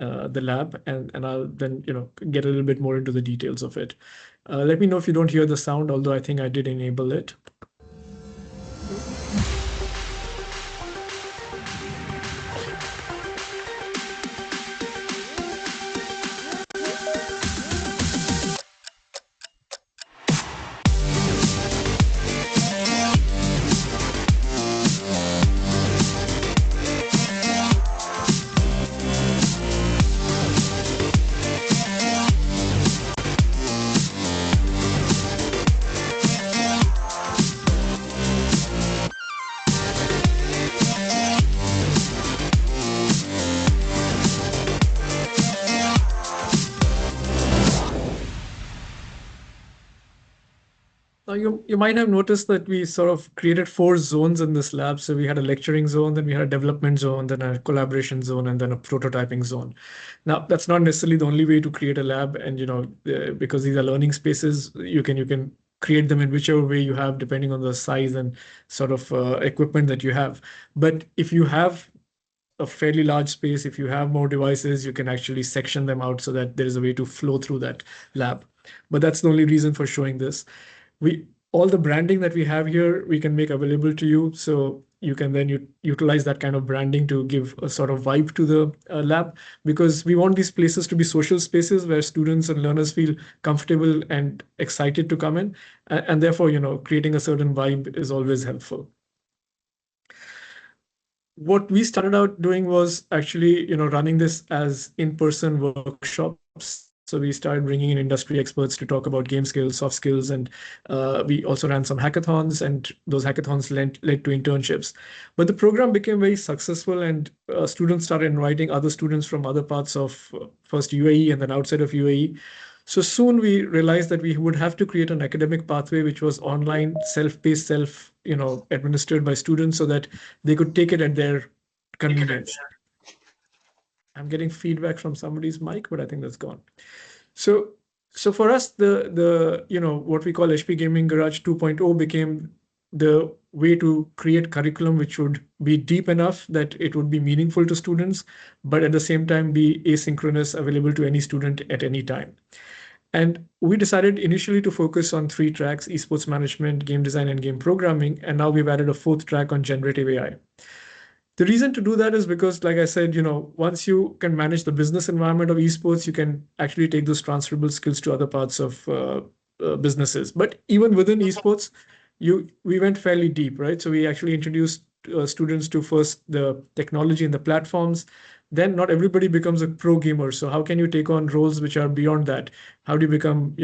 the lab, and I'll then get a little bit more into the details of it. Let me know if you don't hear the sound, although I think I did enable it. Now, you might have noticed that we sort of created 4 zones in this lab. So we had a lecturing zone, then we had a development zone, then a collaboration zone, and then a prototyping zone. Now, that's not necessarily the only way to create a lab, and because these are learning spaces, you can create them in whichever way you have, depending on the size and sort of equipment that you have. But if you have a fairly large space, if you have more devices, you can actually section them out so that there is a way to flow through that lab. But that's the only reason for showing this. We All the branding that we have here, we can make available to you, so you can then utilize that kind of branding to give a sort of vibe to the lab, because we want these places to be social spaces where students and learners feel comfortable and excited to come in, and therefore creating a certain vibe is always helpful. What we started out doing was actually running this as in-person workshops. So we started bringing in industry experts to talk about game skills, soft skills, and we also ran some hackathons, and those hackathons led to internships. But the program became very successful, and students started inviting other students from other parts of first UAE and then outside of UAE. So soon we realized that we would have to create an academic pathway which was online, self-paced, administered by students, so that they could take it at their convenience. I'm getting feedback from somebody's mic, but I think that's gone. So, so for us, the what we call HP Gaming Garage 2.0 became the way to create curriculum which would be deep enough that it would be meaningful to students, but at the same time be asynchronous, available to any student at any time. And we decided initially to focus on 3 tracks: esports management, game design, and game programming. And now we've added a 4th track on generative AI. The reason to do that is because, like I said, once you can manage the business environment of esports, you can actually take those transferable skills to other parts of businesses. But even within esports, we went fairly deep, right? So we actually introduced students to first the technology and the platforms. Then not everybody becomes a pro gamer. So how can you take on roles which are beyond that? How do you become,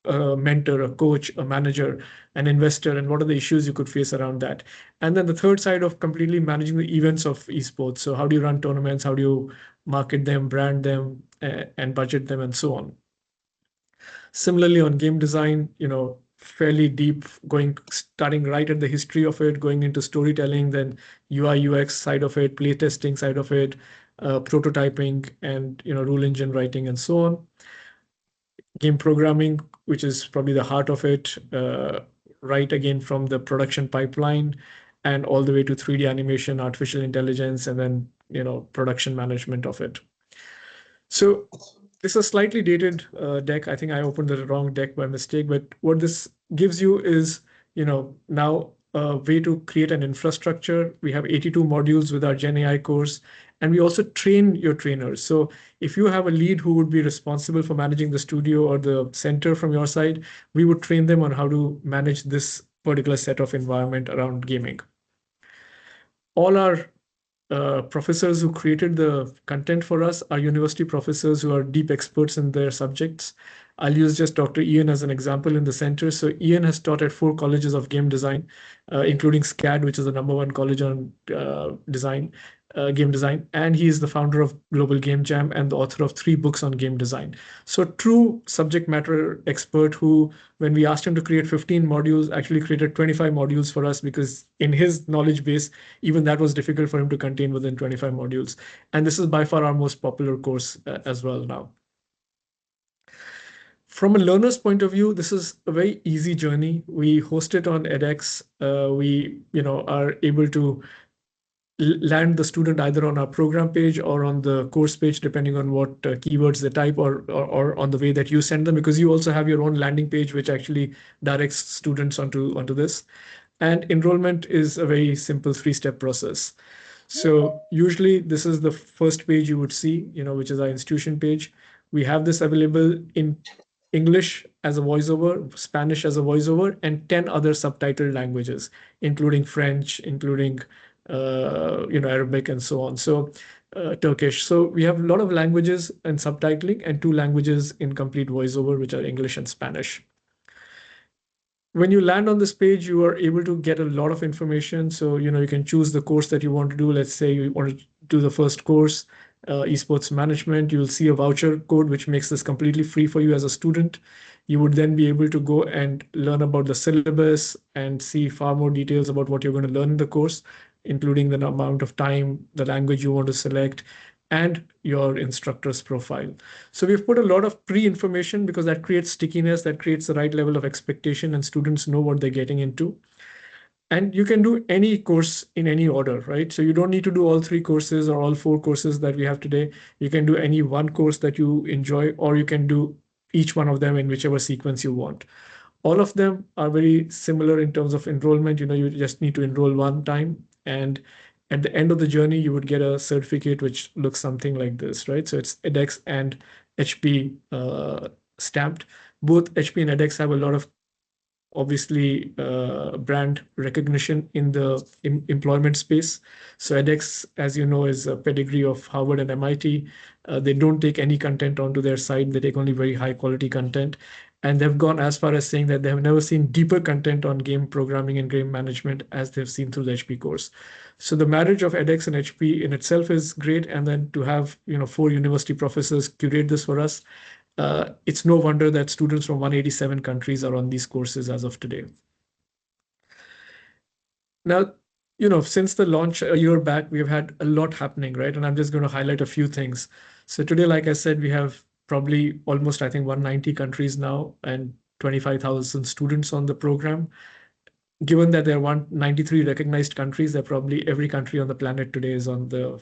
a mentor, a coach, a manager, an investor, and what are the issues you could face around that? And then the third side of completely managing the events of esports. So how do you run tournaments? How do you market them, brand them, and budget them, and so on. Similarly, on game design, fairly deep, starting right at the history of it, going into storytelling, then UI UX side of it, playtesting side of it, prototyping, and rule engine writing, and so on. Game programming, which is probably the heart of it, right again from the production pipeline and all the way to 3D animation, artificial intelligence, and then production management of it. So this is a slightly dated deck. I think I opened the wrong deck by mistake, but what this gives you is now a way to create an infrastructure. We have 82 modules with our Gen AI course, and we also train your trainers. So if you have a lead who would be responsible for managing the studio or the center from your side, we would train them on how to manage this particular set of environment around gaming. All our professors who created the content for us are university professors who are deep experts in their subjects. I'll use just Dr. Ian as an example in the center. So Ian has taught at 4 colleges of game design, including SCAD, which is the #1 college on game design. And he is the founder of Global Game Jam and the author of 3 books on game design. So true subject matter expert who, when we asked him to create 15 modules, actually created 25 modules for us, because in his knowledge base, even that was difficult for him to contain within 25 modules. And this is by far our most popular course as well now. From a learner's point of view, this is a very easy journey. We host it on edX. We are able to land the student either on our program page or on the course page, depending on what keywords they type, or on the way that you send them, because you also have your own landing page which actually directs students onto this. And enrollment is a very simple three-step process. So usually this is the first page you would see, which is our institution page. We have this available in English as a voiceover, Spanish as a voiceover, and 10 other subtitled languages, including French, including Arabic, and so on. So Turkish. So we have a lot of languages and subtitling, and two languages in complete voiceover, which are English and Spanish. When you land on this page, you are able to get a lot of information. So, you can choose the course that you want to do. Let's say you want to do the first course, esports management. You'll see a voucher code, which makes this completely free for you as a student. You would then be able to go and learn about the syllabus and see far more details about what you're going to learn in the course, including the amount of time, the language you want to select, and your instructor's profile. So we've put a lot of pre-information because that creates stickiness, that creates the right level of expectation, and students know what they're getting into. And you can do any course in any order, right? So you don't need to do all three courses or all four courses that we have today. You can do any one course that you enjoy, or you can do each one of them in whichever sequence you want. All of them are very similar in terms of enrollment. You just need to enroll one time, and at the end of the journey, you would get a certificate which looks something like this, right? So it's edX and HP stamped. Both HP and edX have a lot of, obviously, brand recognition in the employment space. So edX, as you know, is a pedigree of Harvard and MIT. They don't take any content onto their site. They take only very high quality content. And they've gone as far as saying that they have never seen deeper content on game programming and game management as they've seen through the HP course. So the marriage of edX and HP in itself is great. And then to have, four university professors curate this for us, it's no wonder that students from 187 countries are on these courses as of today. Now, since the launch a year back, we've had a lot happening, right? And I'm just going to highlight a few things. So today, like I said, we have probably almost, I think, 190 countries now and 25,000 students on the program. Given that there are 193 recognized countries, that probably every country on the planet today is on the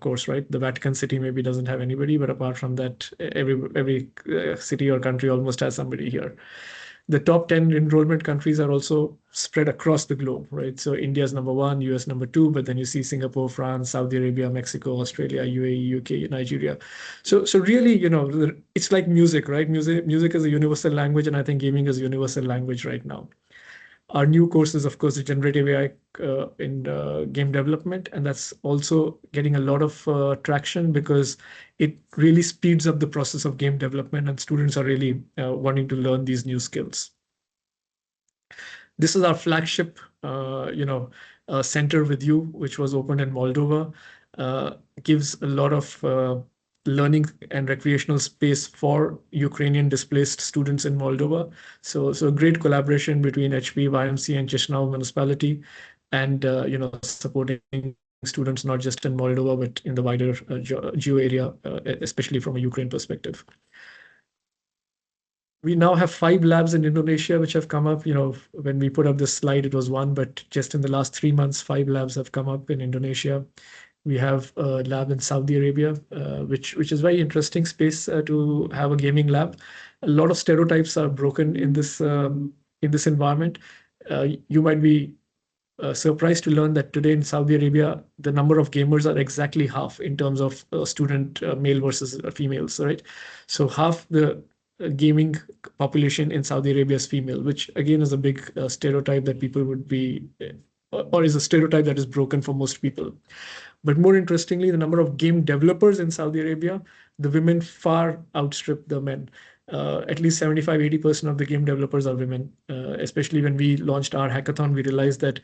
course, right? The Vatican City maybe doesn't have anybody, but apart from that, every city or country almost has somebody here. The top 10 enrollment countries are also spread across the globe, right? So India is number one, US number two, but then you see Singapore, France, Saudi Arabia, Mexico, Australia, UAE, UK, Nigeria. So really, it's like music, right? Music is a universal language, and I think gaming is a universal language right now. Our new course is, of course, the generative AI in game development, and that's also getting a lot of traction because it really speeds up the process of game development, and students are really wanting to learn these new skills. This is our flagship, center with you, which was opened in Moldova. Gives a lot of learning and recreational space for Ukrainian displaced students in Moldova. So great collaboration between HP, YMCA, and Chisinau municipality, and supporting students not just in Moldova but in the wider geo area, especially from a Ukraine perspective. We now have 5 labs in Indonesia which have come up. When we put up this slide, it was one, but just in the last 3 months, 5 labs have come up in Indonesia. We have a lab in Saudi Arabia, which is very interesting space to have a gaming lab. A lot of stereotypes are broken in this environment. You might be surprised to learn that today in Saudi Arabia, the number of gamers are exactly half in terms of student male versus females, right? So half the gaming population in Saudi Arabia is female, which again is a big stereotype that people would be, or is a stereotype that is broken for most people. But more interestingly, the number of game developers in Saudi Arabia, the women far outstrip the men. At least 75-80% of the game developers are women. Especially when we launched our hackathon, we realized that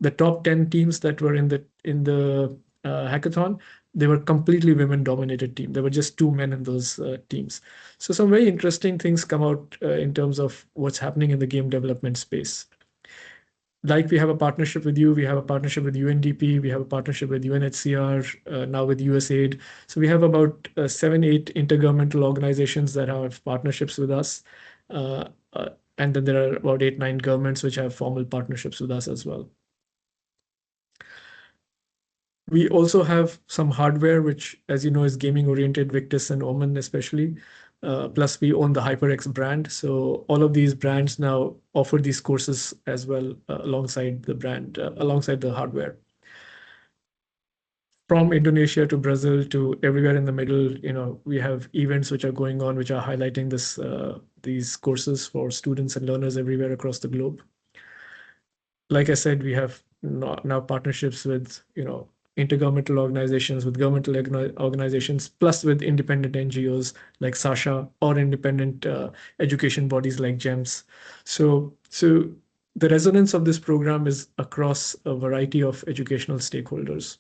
the top 10 teams that were in the hackathon, they were completely women dominated team. There were just 2 men in those teams. So some very interesting things come out in terms of what's happening in the game development space. Like we have a partnership with you, we have a partnership with UNDP, we have a partnership with UNHCR, now with USAID. So we have about 7, 8 intergovernmental organizations that have partnerships with us. And then there are about 8, 9 governments which have formal partnerships with us as well. We also have some hardware, which, as you know, is gaming oriented, Victus and Omen especially. Plus, we own the HyperX brand. So all of these brands now offer these courses as well alongside the brand, alongside the hardware. From Indonesia to Brazil to everywhere in the middle, we have events which are going on, which are highlighting these courses for students and learners everywhere across the globe. Like I said, we have now partnerships with, intergovernmental organizations, with governmental organizations, plus with independent NGOs like Sasha or independent education bodies like GEMS. So the resonance of this program is across a variety of educational stakeholders.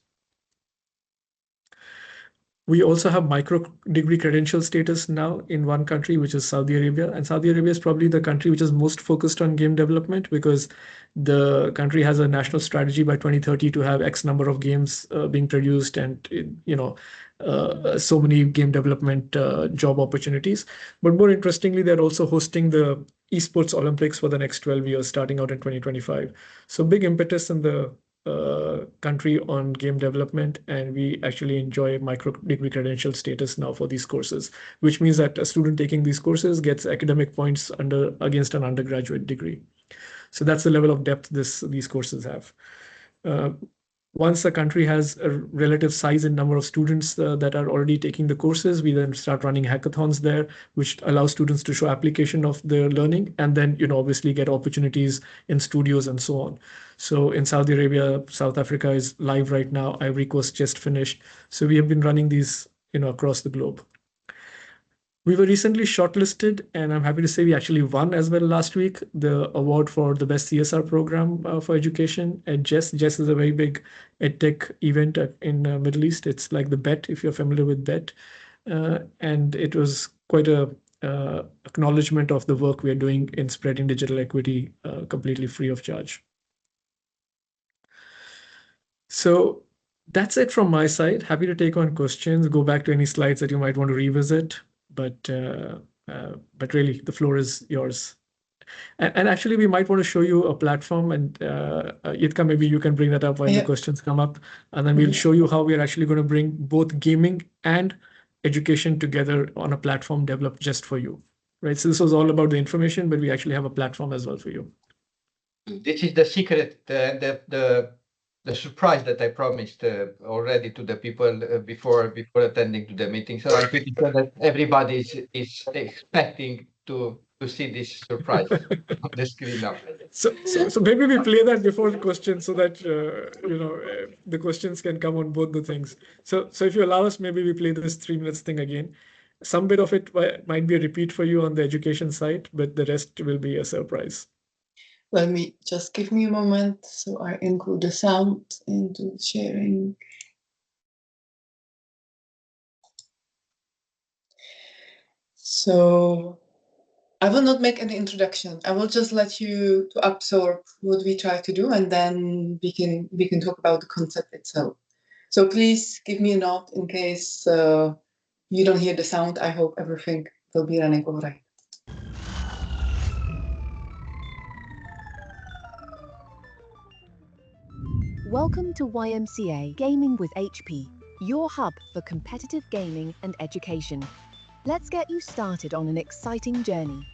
We also have micro degree credential status now in one country, which is Saudi Arabia. And Saudi Arabia is probably the country which is most focused on game development because the country has a national strategy by 2030 to have X number of games being produced and, so many game development job opportunities. But more interestingly, they're also hosting the esports Olympics for the next 12 years, starting out in 2025. So big impetus in the country on game development, and we actually enjoy micro degree credential status now for these courses, which means that a student taking these courses gets academic points against an undergraduate degree. So that's the level of depth these courses have. Uh, Once a country has a relative size and number of students that are already taking the courses, we then start running hackathons there, which allow students to show application of their learning and then, obviously get opportunities in studios and so on. So in Saudi Arabia, South Africa is live right now. Ivory Coast just finished. So we have been running these, across the globe. We were recently shortlisted, and I'm happy to say we actually won as well last week the award for the best CSR program for education at JES. JES is a very big edtech event in Middle East. It's like the BET, if you're familiar with BET, and it was quite a acknowledgement of the work we are doing in spreading digital equity completely free of charge. So that's it from my side. Happy to take on questions, go back to any slides that you might want to revisit, but really the floor is yours. And actually, we might want to show you a platform, and Yitka, maybe you can bring that up when the questions come up, and then we'll show you how we are actually going to bring both gaming and education together on a platform developed just for you, right? So this was all about the information, but we actually have a platform as well for you. This is the secret, the surprise that I promised already to the people before attending to the meeting. So I'm pretty sure that everybody is expecting to see this surprise on the screen now. So maybe we play that before the question so that the questions can come on both the things. So if you allow us, maybe we play this 3 minutes thing again. Some bit of it might be a repeat for you on the education side, but the rest will be a surprise. Let me just give me a moment so I include the sound into sharing. So I will not make any introduction. I will just let you to absorb what we try to do, and then we can talk about the concept itself. So please give me a nod in case you don't hear the sound. I hope everything will be running all right. Welcome to YMCA Gaming with HP, your hub for competitive gaming and education. Let's get you started on an exciting journey.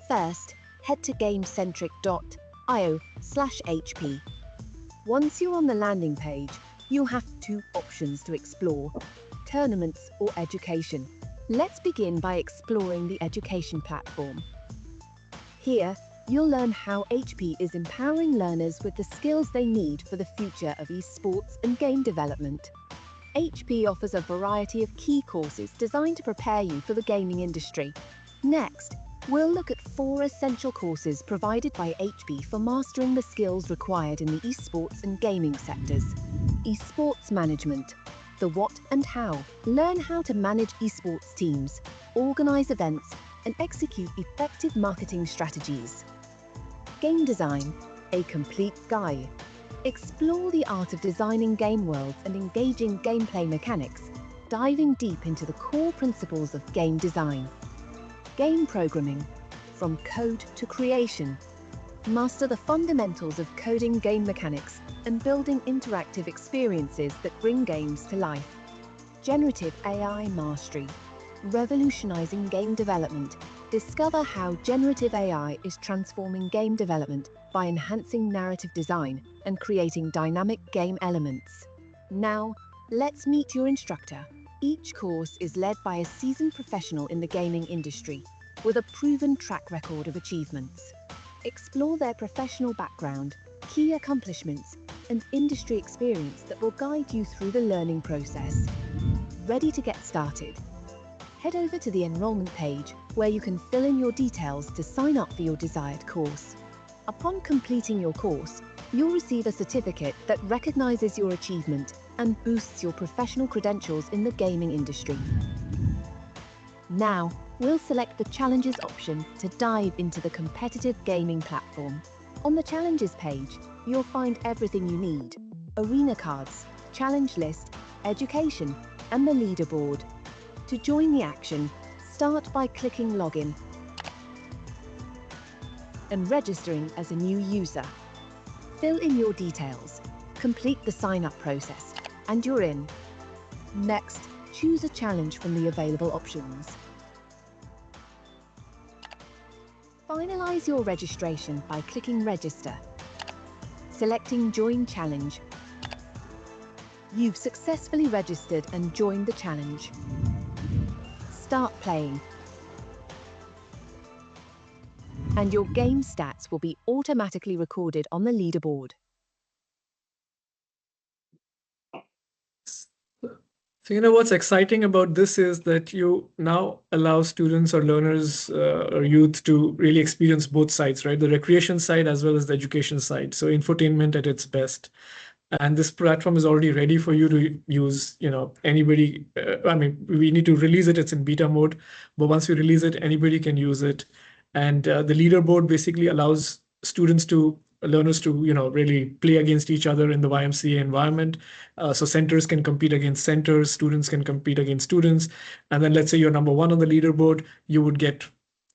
First, head to gamecentric.io/HP. Once you're on the landing page, you'll have 2 options to explore: tournaments or education. Let's begin by exploring the education platform. Here, you'll learn how HP is empowering learners with the skills they need for the future of esports and game development. HP offers a variety of key courses designed to prepare you for the gaming industry. Next, we'll look at 4 essential courses provided by HP for mastering the skills required in the esports and gaming sectors. Esports management. The what and how. Learn how to manage esports teams, organize events, and execute effective marketing strategies. Game design, a complete guide. Explore the art of designing game worlds and engaging gameplay mechanics, diving deep into the core principles of game design. Game programming, from code to creation. Master the fundamentals of coding game mechanics and building interactive experiences that bring games to life. Generative AI Mastery, revolutionizing game development. Discover how generative AI is transforming game development by enhancing narrative design and creating dynamic game elements. Now, let's meet your instructor. Each course is led by a seasoned professional in the gaming industry with a proven track record of achievements. Explore their professional background, key accomplishments, and industry experience that will guide you through the learning process. Ready to get started? Head over to the enrollment page where you can fill in your details to sign up for your desired course. Upon completing your course, you'll receive a certificate that recognizes your achievement and boosts your professional credentials in the gaming industry. Now, we'll select the Challenges option to dive into the competitive gaming platform. On the Challenges page, you'll find everything you need: arena cards, challenge list, education, and the leaderboard. To join the action, start by clicking Login and registering as a new user. Fill in your details, complete the sign-up process, and you're in. Next, choose a challenge from the available options. Finalize your registration by clicking Register, selecting Join Challenge. You've successfully registered and joined the challenge. Start playing. And your game stats will be automatically recorded on the leaderboard. So, what's exciting about this is that you now allow students or learners or youth to really experience both sides, right? The recreation side as well as the education side. So infotainment at its best. And this platform is already ready for you to use, anybody. I mean, we need to release it. It's in beta mode, but once we release it, anybody can use it. And the leaderboard basically allows learners to, really play against each other in the YMCA environment. So centers can compete against centers, students can compete against students. And then let's say you're number one on the leaderboard, you would get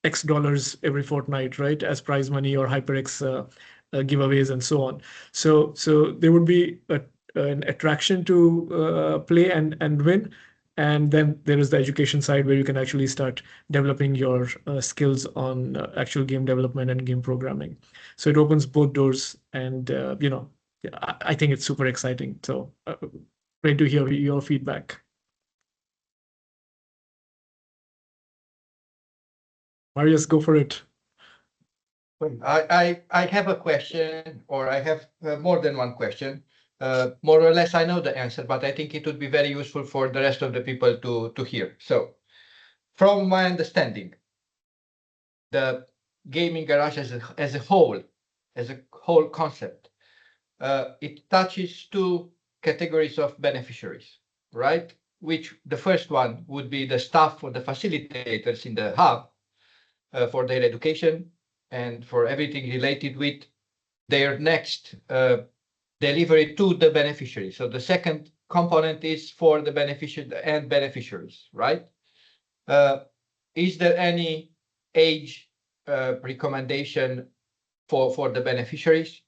X dollars every fortnight, right, as prize money or HyperX giveaways and so on. So there would be an attraction to play and win. And then there is the education side where you can actually start developing your skills on actual game development and game programming. So it opens both doors, and I think it's super exciting. So great to hear your feedback. Marius, go for it. I have a question, or I have more than one question. More or less, I know the answer, but I think it would be very useful for the rest of the people to hear. So, from my understanding, the gaming garage as a whole concept, it touches two categories of beneficiaries, right? Which the first one would be the staff or the facilitators in the hub for their education and for everything related with their next delivery to the beneficiary. So the second component is for the beneficiary and beneficiaries, right? Is there any age recommendation for the beneficiaries?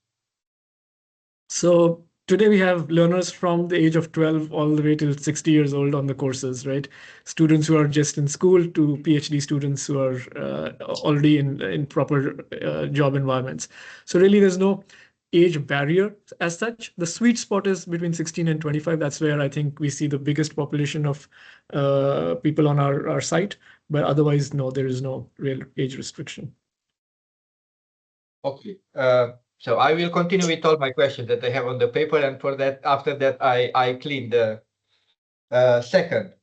So today we have learners from the age of 12 all the way till 60 years old on the courses, right? Students who are just in school to PhD students who are already in proper job environments. So really there's no age barrier as such. The sweet spot is between 16 and 25. That's where I think we see the biggest population of people on our site. But otherwise, no, there is no real age restriction. Okay. So I will continue with all my questions that I have on the paper, and for that, after that, I clean the second.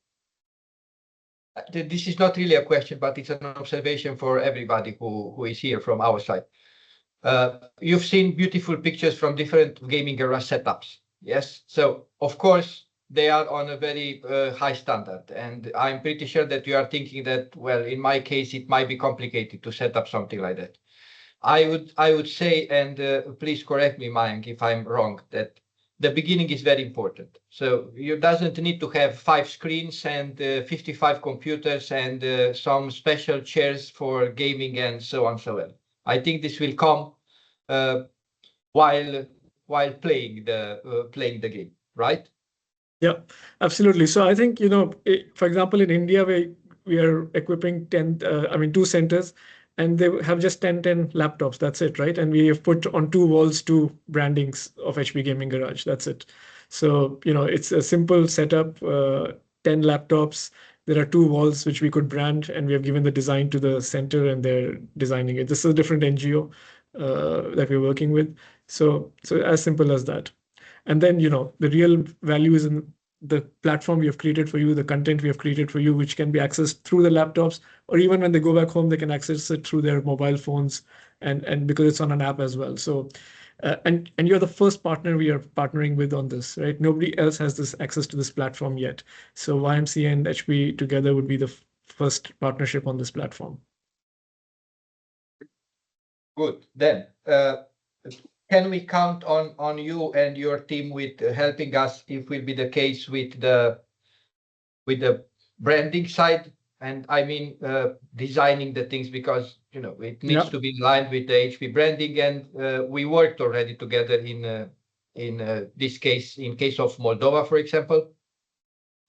This is not really a question, but it's an observation for everybody who is here from our side. You've seen beautiful pictures from different gaming garage setups, yes? So of course, they are on a very high standard, and I'm pretty sure that you are thinking that, well, in my case, it might be complicated to set up something like that. I would say, and please correct me, Mayank, if I'm wrong, that the beginning is very important. So you doesn't need to have 5 screens and 55 computers and some special chairs for gaming and so on, so on. I think this will come while while playing the game, right? Yeah, absolutely. So I think, for example, in India, we are equipping 10, I mean, two centers, and they have just 10 laptops. That's it, right? And we have put on two walls two brandings of HP Gaming Garage. That's it. So, it's a simple setup, 10 laptops. There are two walls which we could brand, and we have given the design to the center, and they're designing it. This is a different NGO that we're working with. So as simple as that. And then, the real value is in the platform we have created for you, the content we have created for you, which can be accessed through the laptops, or even when they go back home, they can access it through their mobile phones, and because it's on an app as well. So, and you're the first partner we are partnering with on this, right? Nobody else has this access to this platform yet. So YMCA and HP together would be the first partnership on this platform. Good. Then, can we count on you and your team with helping us if will be the case with the branding side? And I mean, designing the things, because it needs Yeah. to be in line with the HP branding, and we worked already together in this case, in case of Moldova, for example.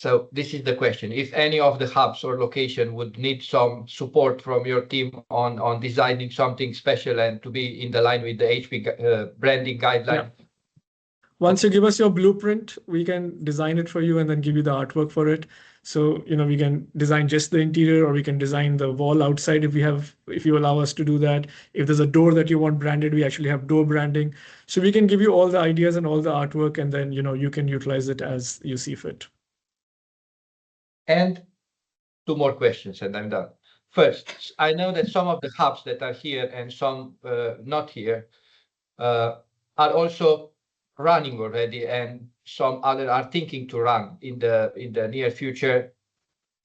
So this is the question: if any of the hubs or location would need some support from your team on designing something special and to be in the line with the HP branding guideline. Yeah. Once you give us your blueprint, we can design it for you and then give you the artwork for it. So, we can design just the interior, or we can design the wall outside if you allow us to do that. If there's a door that you want branded, we actually have door branding. So we can give you all the ideas and all the artwork, and then, you can utilize it as you see fit. And two more questions, and I'm done. First, I know that some of the hubs that are here and some not here are also running already, and some other are thinking to run in the near future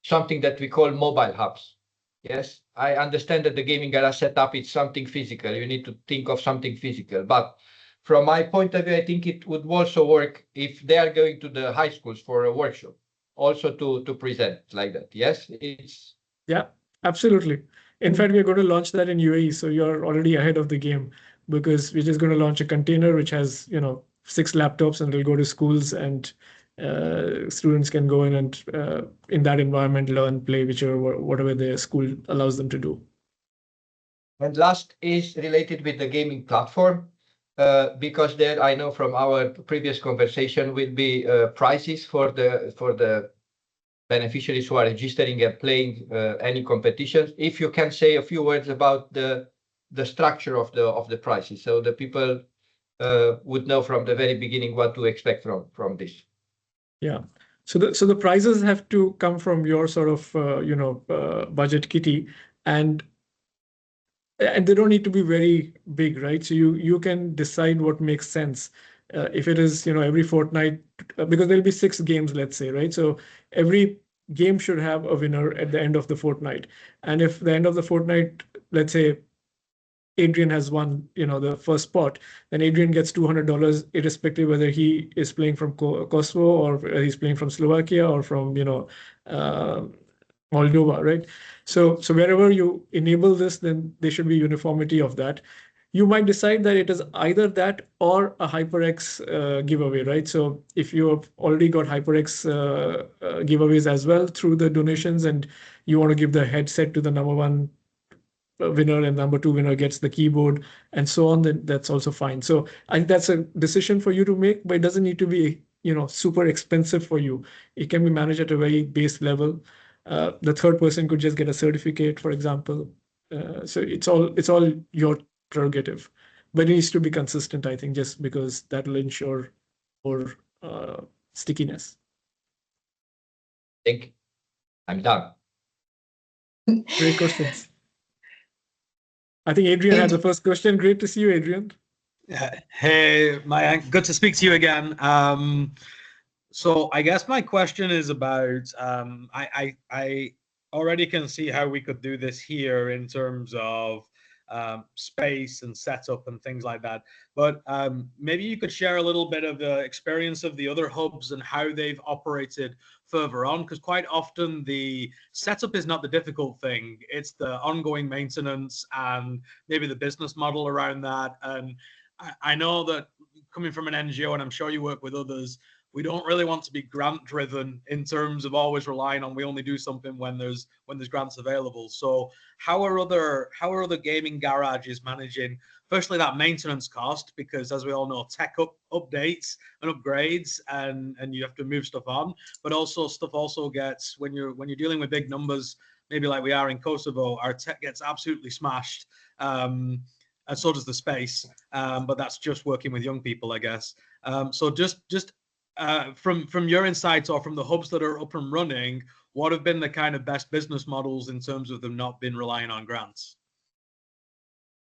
something that we call mobile hubs. Yes, I understand that the gaming garage setup is something physical. You need to think of something physical, but from my point of view, I think it would also work if they are going to the high schools for a workshop, also to present like that. Yes, it's. Yeah, absolutely. In fact, we are going to launch that in UAE, so you're already ahead of the game, because we're just going to launch a container which has, 6 laptops, and it'll go to schools, and students can go in and in that environment learn, play, whatever their school allows them to do. And last is related with the gaming platform, because there I know from our previous conversation will be prizes for the beneficiaries who are registering and playing any competitions. If you can say a few words about the structure of the prizes, so the people would know from the very beginning what to expect from this. Yeah. So the prizes have to come from your sort of budget kitty, and they don't need to be very big, right? So you can decide what makes sense. If it is, every fortnight, because there'll be 6 games, let's say, right? So every game should have a winner at the end of the fortnight. And if the end of the fortnight, let's say Adrian has won, the first spot, then Adrian gets $200, irrespective whether he is playing from Kosovo, or he's playing from Slovakia, or from, Moldova, right? So wherever you enable this, then there should be uniformity of that. You might decide that it is either that or a HyperX giveaway, right? So if you have already got HyperX giveaways as well through the donations, and you want to give the headset to the number 1 winner, and number 2 winner gets the keyboard, and so on, then that's also fine. So I think that's a decision for you to make, but it doesn't need to be, super expensive for you. It can be managed at a very base level. The third person could just get a certificate, for example. So it's all your prerogative, but it needs to be consistent, I think, just because that will ensure more stickiness. I think I'm done. Great questions. I think Adrian had the first question. Great to see you, Adrian. Hey, Mayank, good to speak to you again. So I guess my question is about, I already can see how we could do this here in terms of space and setup and things like that. But maybe you could share a little bit of the experience of the other hubs and how they've operated further on, because quite often the setup is not the difficult thing. It's the ongoing maintenance and maybe the business model around that. And I know that coming from an NGO, and I'm sure you work with others, we don't really want to be grant driven in terms of always relying on we only do something when there's grants available. So how are other gaming garages managing firstly that maintenance cost, because as we all know, tech updates and upgrades and you have to move stuff on, but also stuff also gets, when you're dealing with big numbers, maybe like we are in Kosovo, our tech gets absolutely smashed. And so does the space, but that's just working with young people, I guess. So just from your insights or from the hubs that are up and running, what have been the kind of best business models in terms of them not been relying on grants?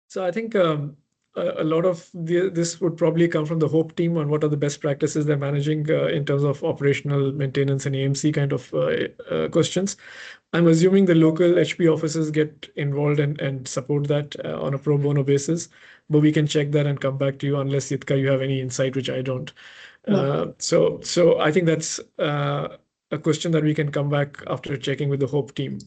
So I think a lot of this would probably come from the Hope team on what are the best practices they're managing in terms of operational maintenance and AMC kind of questions. I'm assuming the local HP offices get involved and support that on a pro bono basis, but we can check that and come back to you unless Yitka, you have any insight, which I don't. No. So I think that's a question that we can come back after checking with the Hope team.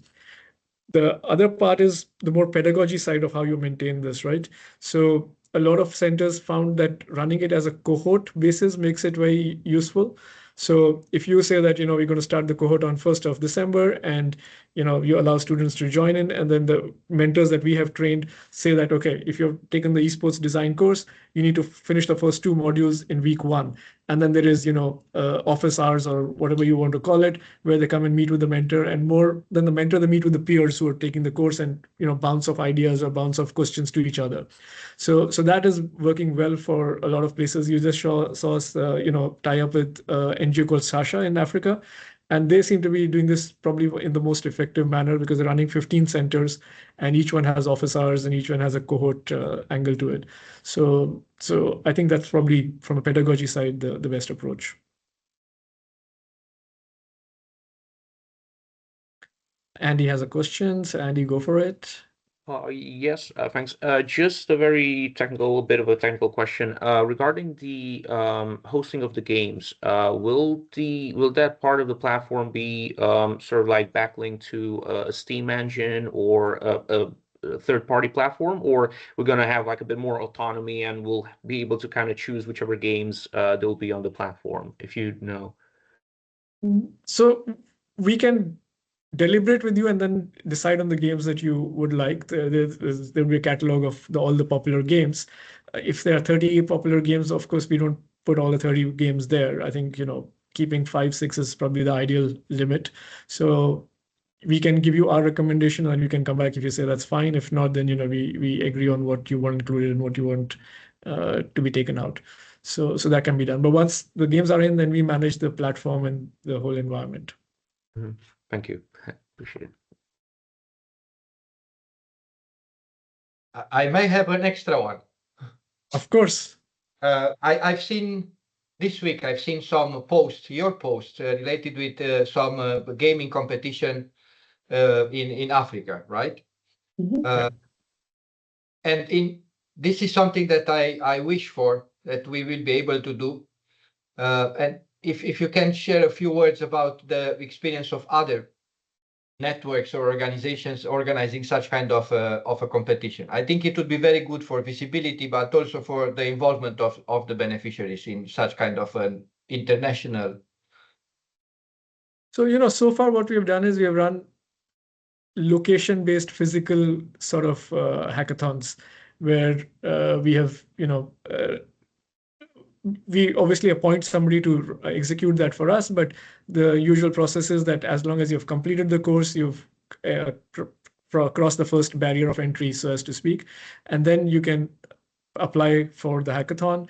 The other part is the more pedagogy side of how you maintain this, right? So a lot of centers found that running it as a cohort basis makes it very useful. So if you say that, we're going to start the cohort on 1st of December and, you allow students to join in, and then the mentors that we have trained say that, okay, if you've taken the esports design course, you need to finish the first 2 modules in week 1. And then there is, office hours or whatever you want to call it, where they come and meet with the mentor, and more than the mentor, they meet with the peers who are taking the course and, bounce off ideas or bounce off questions to each other. So that is working well for a lot of places. You just saw us, tie up with NGO called Sasha in Africa. And they seem to be doing this probably in the most effective manner because they're running 15 centers and each one has office hours and each one has a cohort angle to it. So I think that's probably from a pedagogy side, the best approach. Andy has a question. So Andy, go for it. Yes, thanks. Just a bit of a technical question regarding the hosting of the games. Will that part of the platform be sort of like backlinked to a Steam engine or a third-party platform, or we're going to have like a bit more autonomy and we'll be able to kind of choose whichever games they'll be on the platform, if you know? So we can deliberate with you and then decide on the games that you would like. There'll be a catalog of all the popular games. If there are 30 popular games, of course, we don't put all the 30 games there. I think, keeping 5, 6 is probably the ideal limit. So we can give you our recommendation and you can come back if you say that's fine. If not, then, we agree on what you want included and what you want to be taken out. So that can be done. But once the games are in, then we manage the platform and the whole environment. Mm-hmm. Thank you. Appreciate it. I may have an extra one. Of course. I've seen this week, some posts, your posts related with some gaming competition in Africa, right? Mhm. And this is something that I wish for, that we will be able to do. And if you can share a few words about the experience of other networks or organizations organizing such kind of a competition. I think it would be very good for visibility, but also for the involvement of the beneficiaries in such kind of an international. So, so far what we have done is we have run location-based physical sort of hackathons where we have, we obviously appoint somebody to execute that for us, but the usual process is that as long as you've completed the course, you've crossed the first barrier of entry, so as to speak, and then you can apply for the hackathon.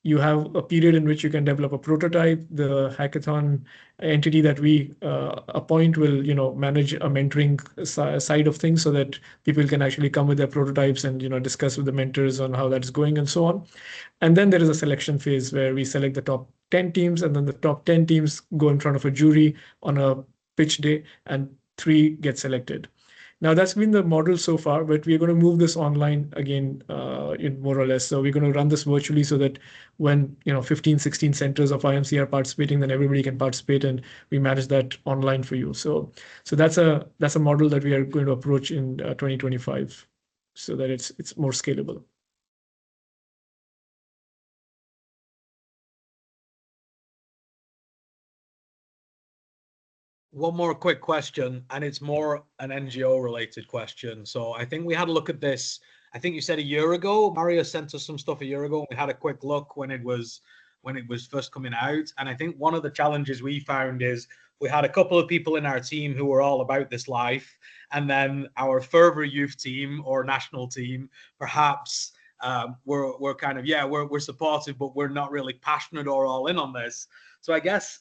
You have a period in which you can develop a prototype. The hackathon entity that we appoint will, manage a mentoring side of things so that people can actually come with their prototypes and, discuss with the mentors on how that's going and so on. And then there is a selection phase where we select the top 10 teams, and then the top 10 teams go in front of a jury on a pitch day and 3 get selected. Now that's been the model so far, but we're going to move this online again, in more or less. So we're going to run this virtually so that when 15, 16 centers of YMCA are participating, then everybody can participate, and we manage that online for you. So that's a model that we are going to approach in 2025, so that it's more scalable. One more quick question, and it's more an NGO related question. So I think we had a look at this. I think you said a year ago. Mario sent us some stuff a year ago, and we had a quick look when it was first coming out. And I think one of the challenges we found is we had a couple of people in our team who were all about this life, and then our further youth team or national team, perhaps we're kind of we're supportive, but we're not really passionate or all in on this. So I guess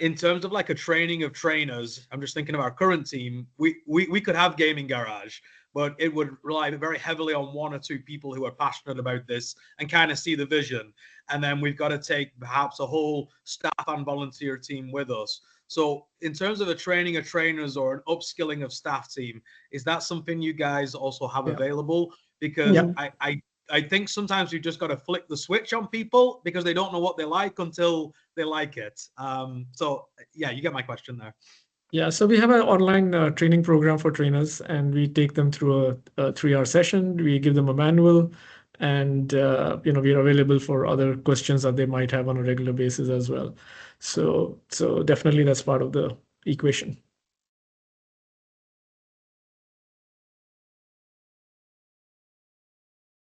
in terms of like a training of trainers, I'm just thinking of our current team. We could have gaming garage, but it would rely very heavily on one or two people who are passionate about this and kind of see the vision. And then we've got to take perhaps a whole staff and volunteer team with us. So in terms of a training of trainers or an upskilling of staff team, is that something you guys also have available? Because I think sometimes you've just got to flick the switch on people because they don't know what they like until they like it. So yeah, you get my question there. Yeah, so we have an online training program for trainers, and we take them through a 3-hour session. We give them a manual, and we are available for other questions that they might have on a regular basis as well. So definitely that's part of the equation.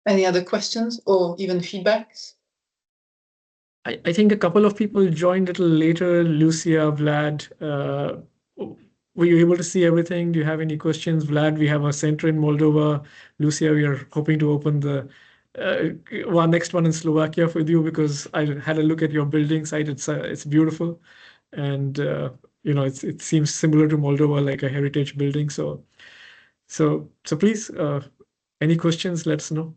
Any other questions or even feedbacks? I think a couple of people joined a little later. Lucia, Vlad, were you able to see everything? Do you have any questions? Vlad, we have a center in Moldova. Lucia, we are hoping to open the next one in Slovakia with you, because I had a look at your building site. It's beautiful, and it seems similar to Moldova, like a heritage building. So please, any questions? Let us know.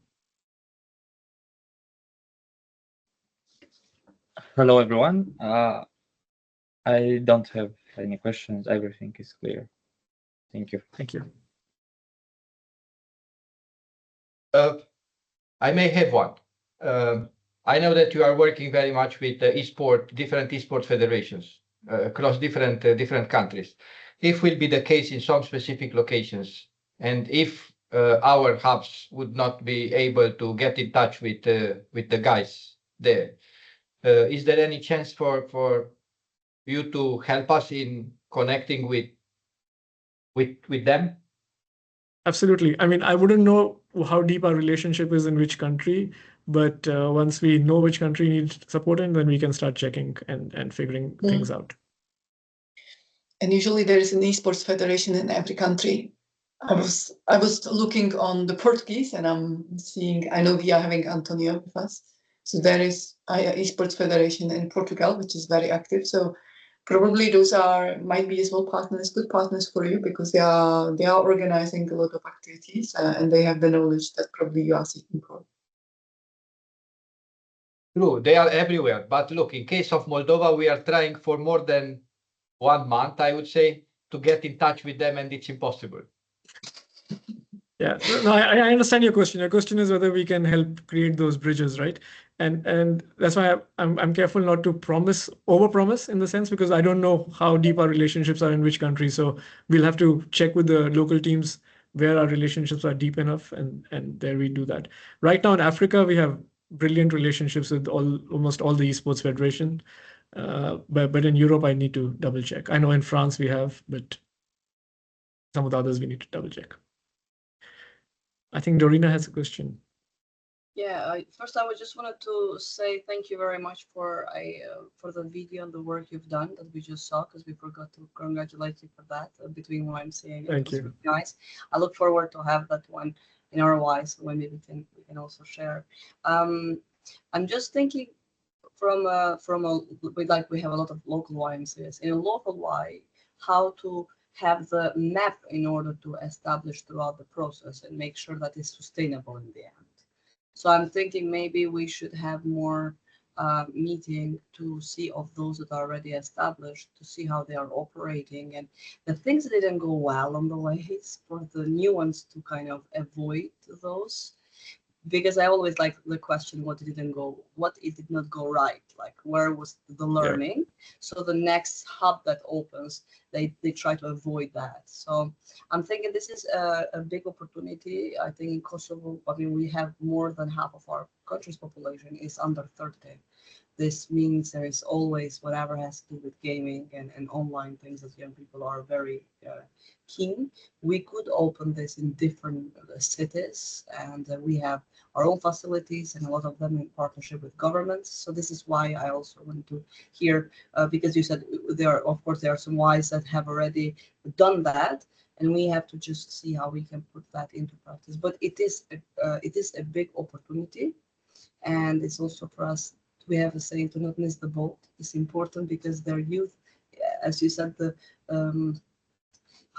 Hello, everyone. I don't have any questions. Everything is clear. Thank you. Thank you. I may have one. I know that you are working very much with different esports federations across different countries. If will be the case in some specific locations, and if our hubs would not be able to get in touch with the guys there, is there any chance for you to help us in connecting with them? Absolutely. I mean, I wouldn't know how deep our relationship is in which country, but once we know which country needs support in, then we can start checking and figuring things out. And usually there is an esports federation in every country. I was looking on the Portuguese, and I know we are having Antonio with us. So there is an esports federation in Portugal, which is very active. So probably those might be as well good partners for you, because they are organizing a lot of activities, and they have the knowledge that probably you are seeking for. True, they are everywhere. But look, in case of Moldova, we are trying for more than 1 month, I would say, to get in touch with them, and it's impossible. Yeah, no, I understand your question. Your question is whether we can help create those bridges, right? And that's why I'm careful not to overpromise in the sense, because I don't know how deep our relationships are in which country. So we'll have to check with the local teams where our relationships are deep enough, and there we do that. Right now in Africa, we have brilliant relationships with almost all the esports federation. But in Europe, I need to double check. I know in France we have, but some of the others we need to double check. I think Dorina has a question. Yeah, first I just wanted to say thank you very much for the video and the work you've done that we just saw, because we forgot to congratulate you for that between YMCA. Thank you. Really nice. I look forward to have that one in our YS, so maybe we can also share. I'm just thinking we have a lot of local YMCAs. In a local Y, how to have the map in order to establish throughout the process and make sure that it's sustainable in the end. So I'm thinking maybe we should have more meeting to see of those that are already established, to see how they are operating, and the things that didn't go well on the ways, for the new ones to kind of avoid those. Because I always like the question, what it did not go right, like where was the learning? Yeah. So the next hub that opens, they try to avoid that. So I'm thinking this is a big opportunity. I think in Kosovo, we have more than half of our country's population is under 30. this means there is always whatever has to do with gaming and online things that young people are very keen. We could open this in different cities, and we have our own facilities and a lot of them in partnership with governments. So this is why I also want to hear, because you said of course, there are some Ys that have already done that, and we have to just see how we can put that into practice. But it is a big opportunity, and it's also for us. We have a saying to not miss the boat. It's important because their youth, as you said,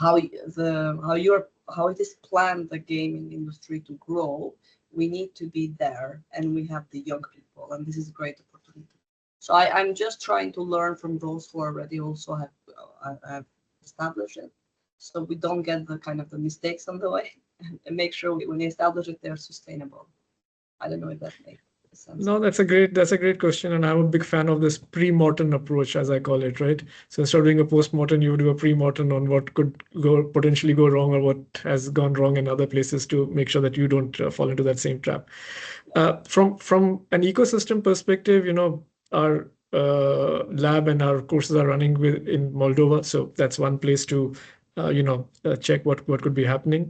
how it is planned the gaming industry to grow. We need to be there, and we have the young people, and this is a great opportunity. So I'm just trying to learn from those who already also have established it, so we don't get the kind of the mistakes on the way, and make sure when we establish it, they're sustainable. I don't know if that makes sense. No, that's a great question, and I'm a big fan of this pre-mortem approach, as I call it, right? So instead of doing a post-mortem, you do a pre-mortem on what could potentially go wrong or what has gone wrong in other places to make sure that you don't fall into that same trap. From an ecosystem perspective, our lab and our courses are running in Moldova, so that's one place to check what could be happening.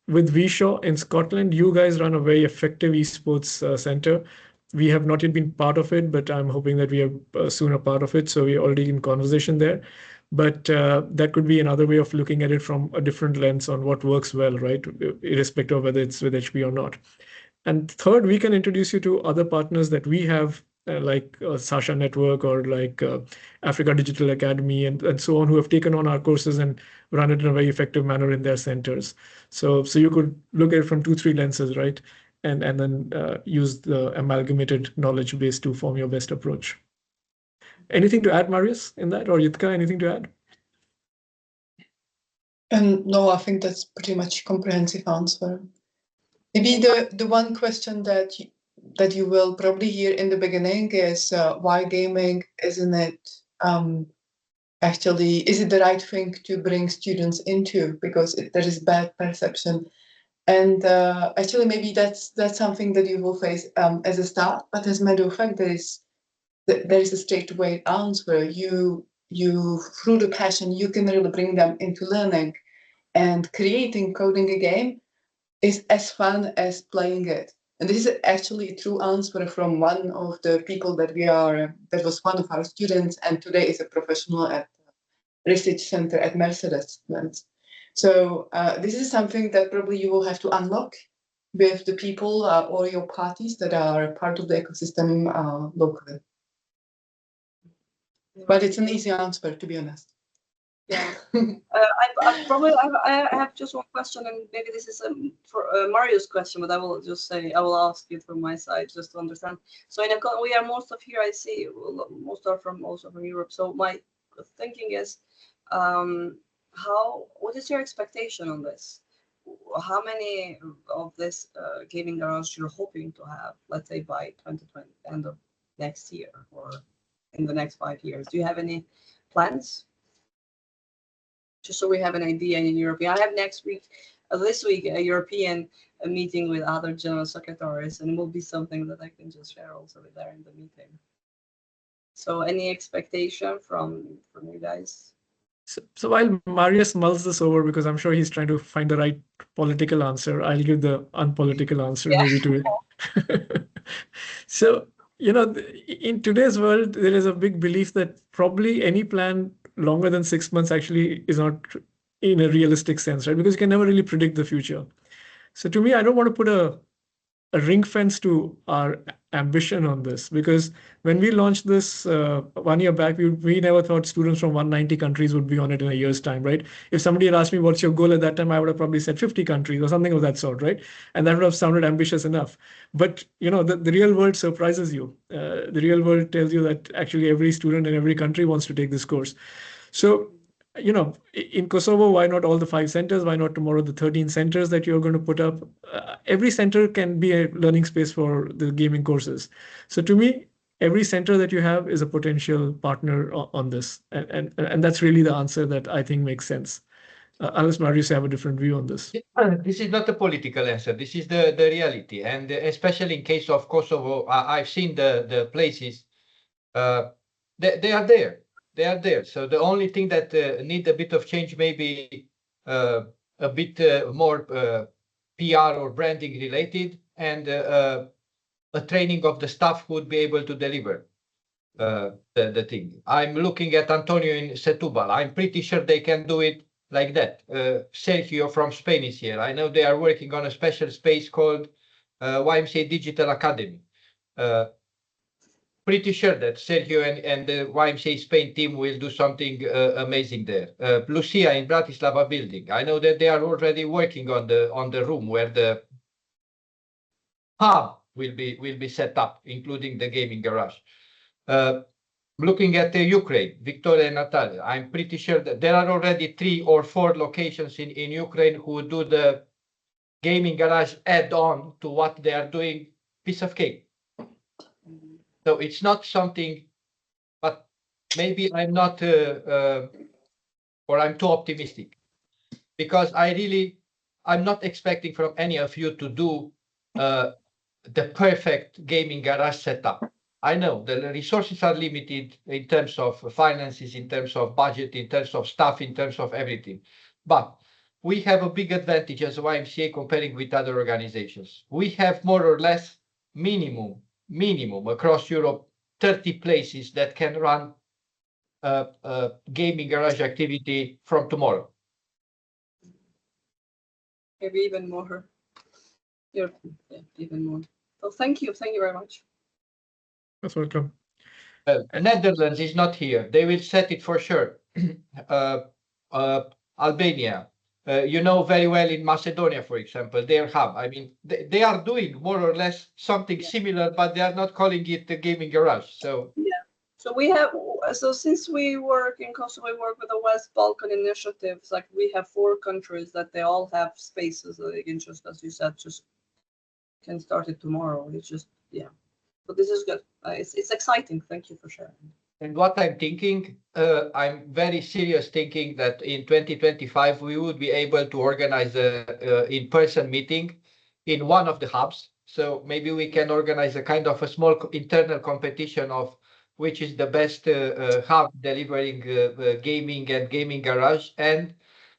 With VShaw in Scotland, you guys run a very effective esports center. We have not yet been part of it, but I'm hoping that we are soon a part of it. So we're already in conversation there. But that could be another way of looking at it from a different lens on what works well, right? Irrespective of whether it's with HP or not. And third, we can introduce you to other partners that we have, like Sasha Network or like Africa Digital Academy and so on, who have taken on our courses and run it in a very effective manner in their centers. So you could look at it from 2-3 lenses, right? And then use the amalgamated knowledge base to form your best approach. Anything to add, Marius, in that, or Yitka, anything to add? No, I think that's pretty much comprehensive answer. Maybe the one question that you will probably hear in the beginning is why gaming isn't it actually, is it the right thing to bring students into, because there is bad perception. And actually maybe that's something that you will face as a start, but as a matter of fact, there is a straightaway answer. You through the passion, you can really bring them into learning, and coding a game is as fun as playing it. And this is actually a true answer from one of the people that was one of our students, and today is a professional at research center at Mercedes-Benz. So this is something that probably you will have to unlock with the people or your parties that are part of the ecosystem locally. But it's an easy answer, to be honest. Yeah, I have just one question, and maybe this is for Mario's question, but I will ask you from my side just to understand. So we are most of here. I see most are also from Europe. So my thinking is, what is your expectation on this? How many of this gaming garage you're hoping to have, let's say by 2020, end of next year, or in the next 5 years? Do you have any plans? Just so we have an idea in European. I have this week, a European meeting with other general secretaries, and it will be something that I can just share also with there in the meeting. So any expectation from you guys? So while Marius mulls this over, because I'm sure he's trying to find the right political answer, I'll give the unpolitical answer maybe to it. So, in today's world, there is a big belief that probably any plan longer than 6 months actually is not in a realistic sense, right? Because you can never really predict the future. So to me, I don't want to put a ring fence to our ambition on this, because when we launched this 1 year back, we never thought students from 190 countries would be on it in a year's time, right? If somebody had asked me what's your goal at that time, I would have probably said 50 countries or something of that sort, right? And that would have sounded ambitious enough. But the real world surprises you. The real world tells you that actually every student in every country wants to take this course. So in Kosovo, why not all the 5 centers? Why not tomorrow the 13 centers that you're going to put up? Every center can be a learning space for the gaming courses. So to me, every center that you have is a potential partner on this. And that's really the answer that I think makes sense. unless Marius have a different view on this. This is not a political answer. This is the reality, and especially in case of Kosovo, I've seen the places. They are there. They are there. So the only thing that need a bit of change, maybe a bit more PR or branding related, and a training of the staff who would be able to deliver the thing. I'm looking at Antonio in Setúbal. I'm pretty sure they can do it like that. Sergio from Spain is here. I know they are working on a special space called YMCA Digital Academy. Pretty sure that Sergio and the YMCA Spain team will do something amazing there. Lucia in Bratislava building. I know that they are already working on the room where the hub will be set up, including the gaming garage. Looking at Ukraine, Victoria and Natalia, I'm pretty sure that there are already 3 or 4 locations in Ukraine who do the gaming garage add-on to what they are doing, piece of cake. So it's not something, but maybe I'm not, or I'm too optimistic, because I'm not expecting from any of you to do the perfect gaming garage setup. I know the resources are limited in terms of finances, in terms of budget, in terms of staff, in terms of everything. But we have a big advantage as a YMCA comparing with other organizations. We have more or less minimum across Europe, 30 places that can run a gaming garage activity from tomorrow. Maybe even more. Yeah, even more. So thank you very much. That's welcome. Netherlands is not here. They will set it for sure. Albania, you know very well in Macedonia, for example, their hub. I mean, they are doing more or less something similar, but they are not calling it the gaming garage. So yeah. So since we work in Kosovo, we work with the West Balkan initiatives. Like we have 4 countries that they all have spaces that they can just, as you said, just can start it tomorrow. It's just But this is good. It's exciting. Thank you for sharing. And what I'm thinking, I'm very serious thinking that in 2025 we would be able to organize a in-person meeting in one of the hubs. So maybe we can organize a kind of a small internal competition of which is the best hub delivering gaming and gaming garage, and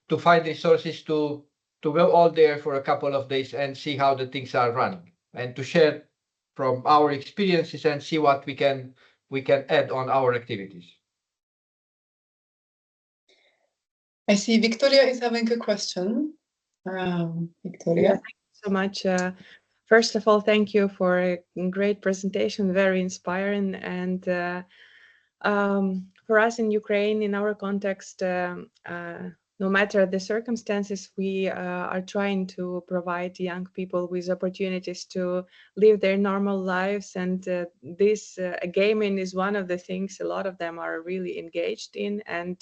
to find resources to go all there for a couple of days and see how the things are running, and to share from our experiences and see what we can add on our activities. I see Victoria is having a question. Victoria. Yeah, thank you so much. First of all, thank you for a great presentation, very inspiring. And for us in Ukraine, in our context, no matter the circumstances, we are trying to provide young people with opportunities to live their normal lives. And this gaming is one of the things a lot of them are really engaged in. And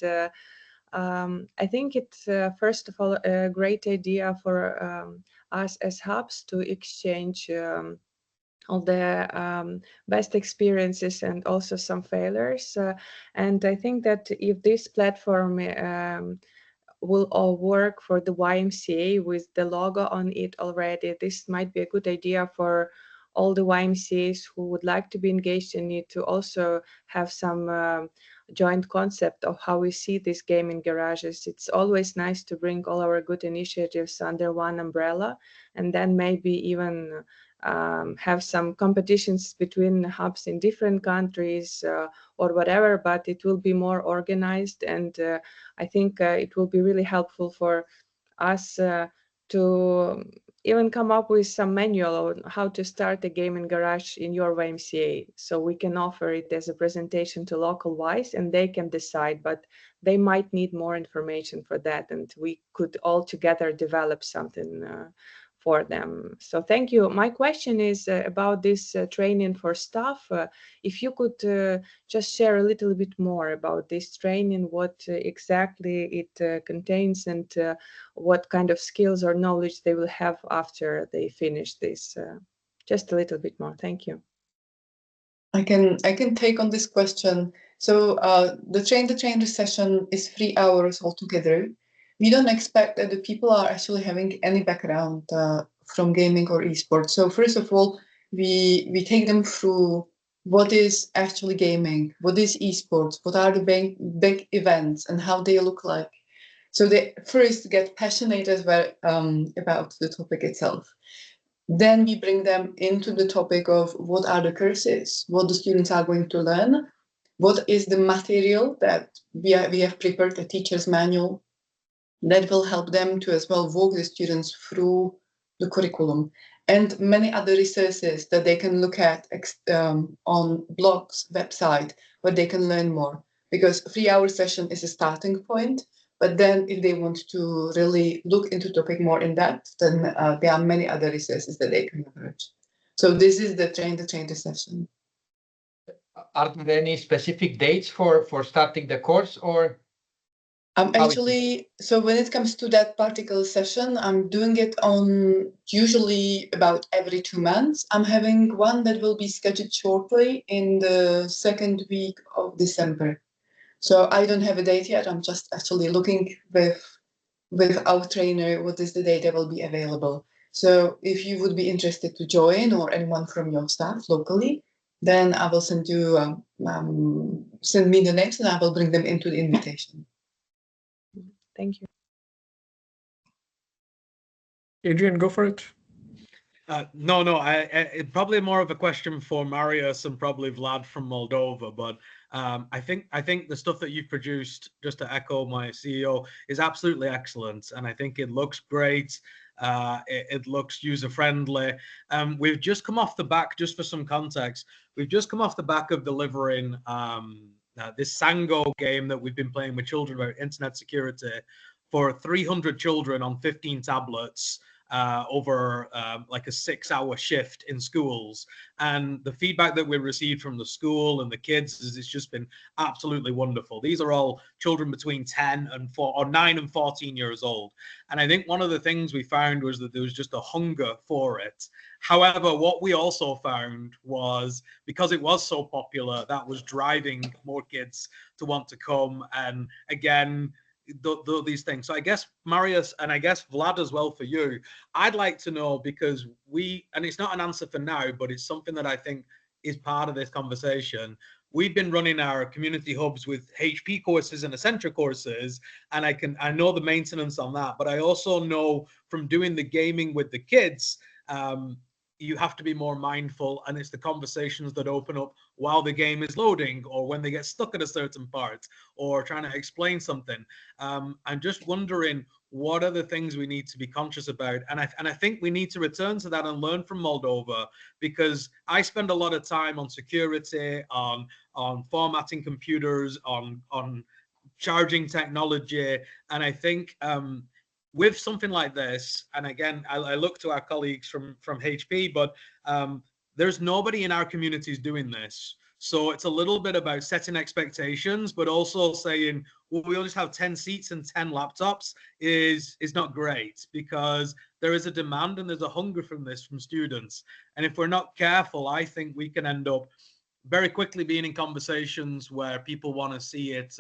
I think it's, first of all, a great idea for us as hubs to exchange all the best experiences and also some failures. And I think that if this platform will all work for the YMCA with the logo on it already, this might be a good idea for all the YMCAs who would like to be engaged in it to also have some joint concept of how we see these gaming garages. It's always nice to bring all our good initiatives under one umbrella, and then maybe even have some competitions between hubs in different countries or whatever, but it will be more organized. And I think it will be really helpful for us to even come up with some manual on how to start a gaming garage in your YMCA, so we can offer it as a presentation to local WISE and they can decide, but they might need more information for that, and we could all together develop something for them. So thank you. My question is about this training for staff. If you could just share a little bit more about this training, what exactly it contains, and what kind of skills or knowledge they will have after they finish this. Just a little bit more. Thank you. I can take on this question. So the train the trainer session is 3 hours altogether. we don't expect that the people are actually having any background from gaming or esports. So first of all, we take them through what is actually gaming, what is esports, what are the big events, and how they look like. So they first get passionate as well about the topic itself. Then we bring them into the topic of what are the courses, what the students are going to learn, what is the material that we have prepared, a teacher's manual that will help them to as well walk the students through the curriculum, and many other resources that they can look at on blogs, website, where they can learn more. Because 3-hour session is a starting point, but then if they want to really look into topic more in depth, then there are many other resources that they can leverage. So this is the train the trainer session. Are there any specific dates for starting the course, or? Actually, so when it comes to that particular session, I'm doing it on usually about every 2 months. I'm having one that will be scheduled shortly in the second week of December. So I don't have a date yet. I'm just actually looking with our trainer what is the date that will be available. So if you would be interested to join, or anyone from your staff locally, then I will send you send me the names and I will bring them into the invitation. Thank you. Adrian, go for it. No, it probably more of a question for Marius and probably Vlad from Moldova, but I think the stuff that you've produced, just to echo my CEO, is absolutely excellent, and I think it looks great. It looks user-friendly. We've just come off the back, just for some context, we've just come off the back of delivering this Sango game that we've been playing with children about internet security for 300 children on 15 tablets. Over like a 6-hour shift in schools, and the feedback that we received from the school and the kids is it's just been absolutely wonderful. These are all children between 9 and 14 years old, and I think one of the things we found was that there was just a hunger for it. However, what we also found was, because it was so popular, that was driving more kids to want to come, and again, these things. So I guess Marius, and I guess Vlad as well for you, I'd like to know, because and it's not an answer for now, but it's something that I think is part of this conversation. We've been running our community hubs with HP courses and Essentra courses, and I know the maintenance on that, but I also know from doing the gaming with the kids, you have to be more mindful, and it's the conversations that open up while the game is loading, or when they get stuck at a certain part, or trying to explain something. I'm just wondering, what are the things we need to be conscious about? And I think we need to return to that and learn from Moldova, because I spend a lot of time on security, on formatting computers, on charging technology, and I think with something like this, and again, I look to our colleagues from HP, but there's nobody in our communities doing this. So it's a little bit about setting expectations, but also saying, well, we'll just have 10 seats and 10 laptops is not great, because there is a demand and there's a hunger from students. And if we're not careful, I think we can end up very quickly being in conversations where people want to see it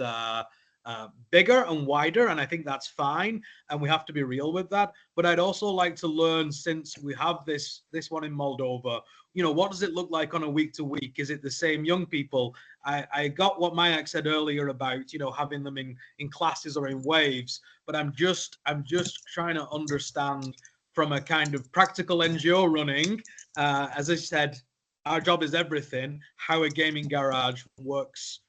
bigger and wider, and I think that's fine, and we have to be real with that. But I'd also like to learn, since we have this one in Moldova, what does it look like on a week to week? Is it the same young people? I got what Mayank said earlier about having them in classes or in waves, but I'm just trying to understand from a kind of practical NGO running, as I said, our job is everything, how a gaming garage works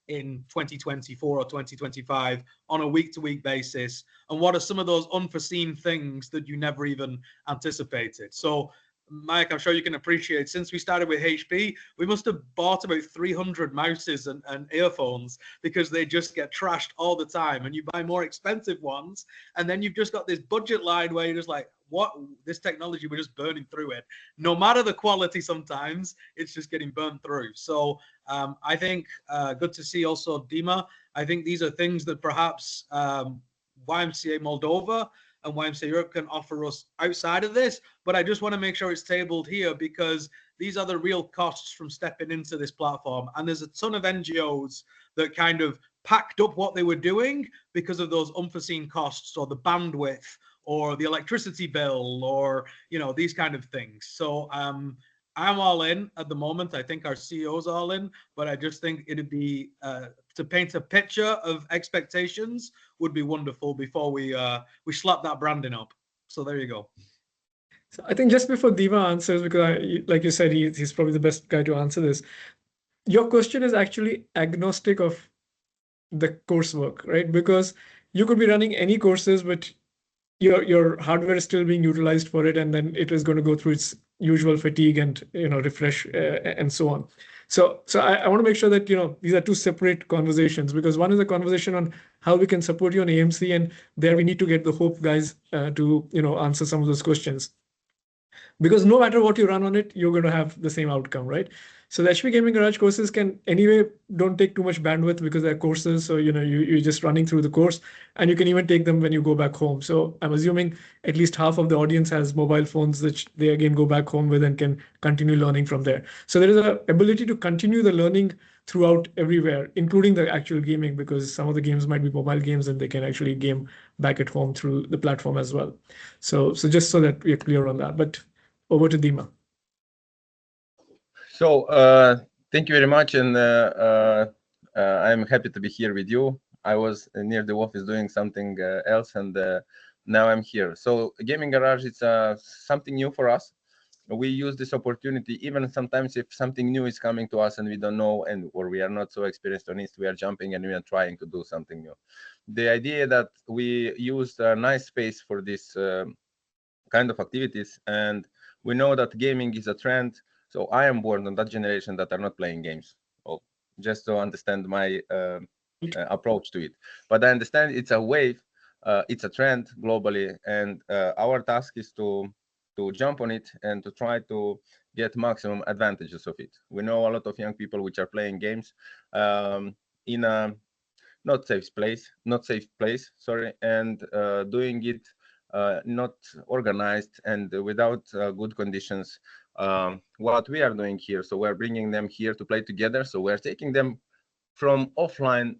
in 2024 or 2025 on a week-to-week basis, and what are some of those unforeseen things that you never even anticipated. So Mike, I'm sure you can appreciate, since we started with HP, we must have bought about 300 mouses and earphones, because they just get trashed all the time, and you buy more expensive ones, and then you've just got this budget line where you're just like, what, this technology, we're just burning through it. No matter the quality, sometimes it's just getting burned through. So I think good to see also Dima. I think these are things that perhaps YMCA Moldova and YMCA Europe can offer us outside of this, but I just want to make sure it's tabled here, because these are the real costs from stepping into this platform. And there's a ton of NGOs that kind of packed up what they were doing because of those unforeseen costs or the bandwidth or the electricity bill or, you know, these kind of things. So I'm all in at the moment. I think our CEO's all in, but I just think it'd be to paint a picture of expectations would be wonderful before we slap that branding up. So there you go. So I think just before Dima answers, because like you said, he's probably the best guy to answer this. Your question is actually agnostic of the coursework, right? Because you could be running any courses, but your hardware is still being utilized for it, and then it is going to go through its usual fatigue and refresh and so on. So I want to make sure that these are two separate conversations, because one is a conversation on how we can support you on AMC, and there we need to get the Hope guys to answer some of those questions. Because no matter what you run on it, you're going to have the same outcome, right? So the HP Gaming Garage courses don't take too much bandwidth because they're courses. So, you're just running through the course, and you can even take them when you go back home. So I'm assuming at least half of the audience has mobile phones that they again go back home with and can continue learning from there. So there is an ability to continue the learning throughout everywhere, including the actual gaming, because some of the games might be mobile games and they can actually game back at home through the platform as well. So just so that we're clear on that. But over to Dima. So thank you very much, and I'm happy to be here with you. I was near the office doing something else, and now I'm here. So Gaming Garage is something new for us. We use this opportunity, even sometimes if something new is coming to us and we don't know, or we are not so experienced on it, we are jumping and we are trying to do something new. The idea that we used a nice space for this kind of activities, and we know that gaming is a trend. So I am born on that generation that are not playing games. Oh, just to understand my approach to it. But I understand it's a wave, it's a trend globally, and our task is to jump on it and to try to get maximum advantages of it. We know a lot of young people which are playing games in a not safe place, and doing it not organized and without good conditions. What we are doing here, so we're bringing them here to play together. So we're taking them from online,